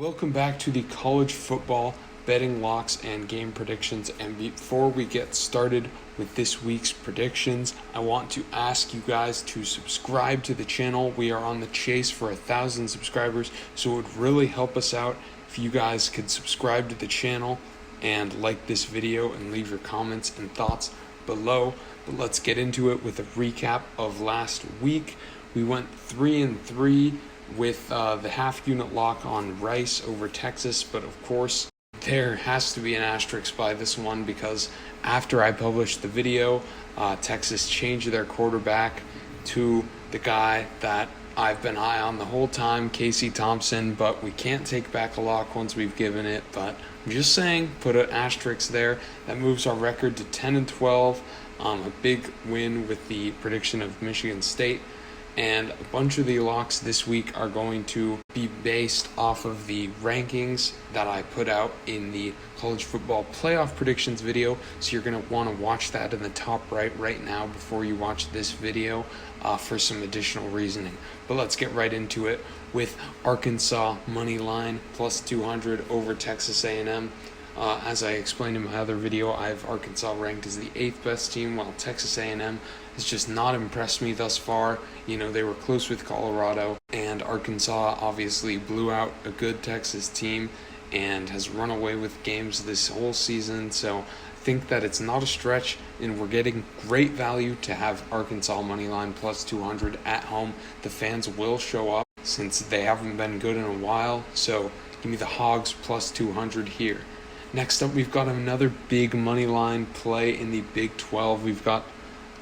Welcome back to the college football betting locks and game predictions. And before we get started with this week's predictions, I want to ask you guys to subscribe to the channel. We are on the chase for 1,000 subscribers, so it would really help us out if you guys could subscribe to the channel and like this video and leave your comments and thoughts below. But let's get into it with a recap of last week. We went 3-3 with the half unit lock on Rice over Texas, but of course there has to be an asterisk by this one because after I published the video, Texas changed their quarterback to the guy that I've been high on the whole time, Casey Thompson, but we can't take back a lock once we've given it. But I'm just saying, put an asterisk there. That moves our record to 10-12, a big win with the prediction of Michigan State. And a bunch of the locks this week are going to be based off of the rankings that I put out in the college football playoff predictions video. So you're going to want to watch that in the top right now before you watch this video for some additional reasoning. But let's get right into it with Arkansas Moneyline plus 200 over Texas A&M. As I explained in my other video, I have Arkansas ranked as the 8th best team, while Texas A&M has just not impressed me thus far. You know, they were close with Colorado, and Arkansas obviously blew out a good Texas team and has run away with games this whole season. So I think that it's not a stretch, and we're getting great value to have Arkansas Moneyline plus 200 at home. The fans will show up since they haven't been good in a while, so give me the Hogs plus 200 here. Next up, we've got another big money line play in the Big 12. We've got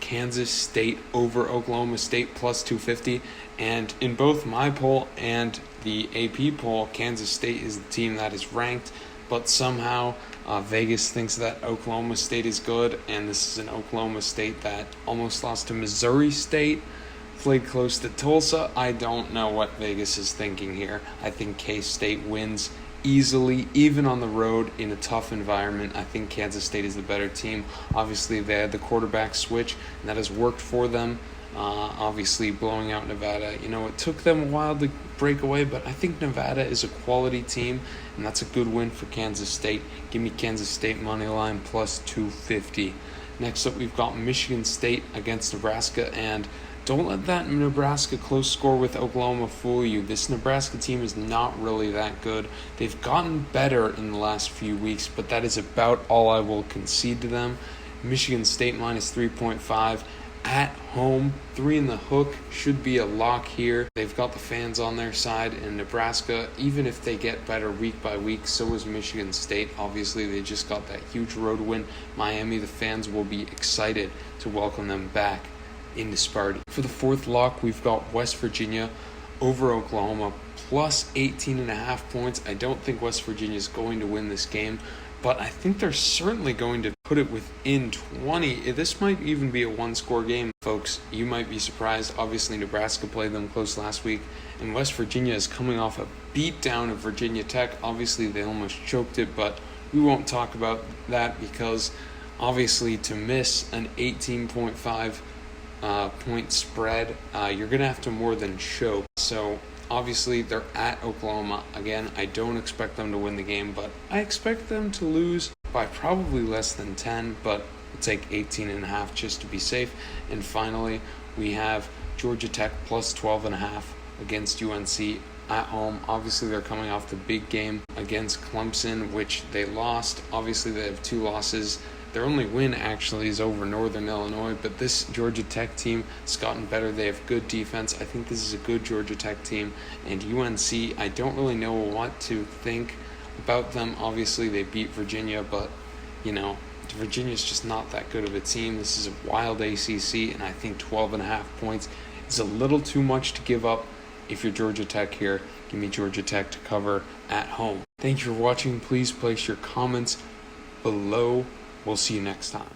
Kansas State over Oklahoma State plus 250. And in both my poll and the AP poll, Kansas State is the team that is ranked. But somehow Vegas thinks that Oklahoma State is good. And this is an Oklahoma State that almost lost to Missouri State. Played close to Tulsa. I don't know what Vegas is thinking here. I think K-State wins easily, even on the road in a tough environment. I think Kansas State is the better team. Obviously, they had the quarterback switch, and that has worked for them. Obviously, blowing out Nevada, it took them a while to break away, but I think Nevada is a quality team, and that's a good win for Kansas State. Give me Kansas State money line plus 250. Next up, we've got Michigan State against Nebraska, and don't let that Nebraska close score with Oklahoma fool you. This Nebraska team is not really that good. They've gotten better in the last few weeks, but that is about all I will concede to them. Michigan State minus 3.5 at home. 3 in the hook should be a lock here. They've got the fans on their side, and Nebraska, even if they get better week by week, so is Michigan State. Obviously, they just got that huge road win. Miami, the fans will be excited to welcome them back into Sparty. For the fourth lock, we've got West Virginia over Oklahoma plus 18.5 points. I don't think West Virginia is going to win this game, but I think they're certainly going to put it within 20. This might even be a one-score game, folks. You might be surprised. Obviously, Nebraska played them close last week, and West Virginia is coming off a beatdown of Virginia Tech. Obviously, they almost choked it, but we won't talk about that because obviously to miss an 18.5 point spread, you're going to have to more than choke. So obviously they're at Oklahoma. Again, I don't expect them to win the game, but I expect them to lose by probably less than 10, but we'll take 18.5 just to be safe. And finally, we have Georgia Tech plus 12.5 against UNC at home. Obviously, they're coming off the big game against Clemson, which they lost. Obviously, they have 2 losses. Their only win actually is over Northern Illinois, but this Georgia Tech team has gotten better. They have good defense. I think this is a good Georgia Tech team. And UNC, I don't really know what to think about them. Obviously, they beat Virginia, but, Virginia's just not that good of a team. This is a wild ACC, and I think 12.5 points is a little too much to give up. If you're Georgia Tech here, give me Georgia Tech to cover at home. Thank you for watching. Please place your comments below. We'll see you next time.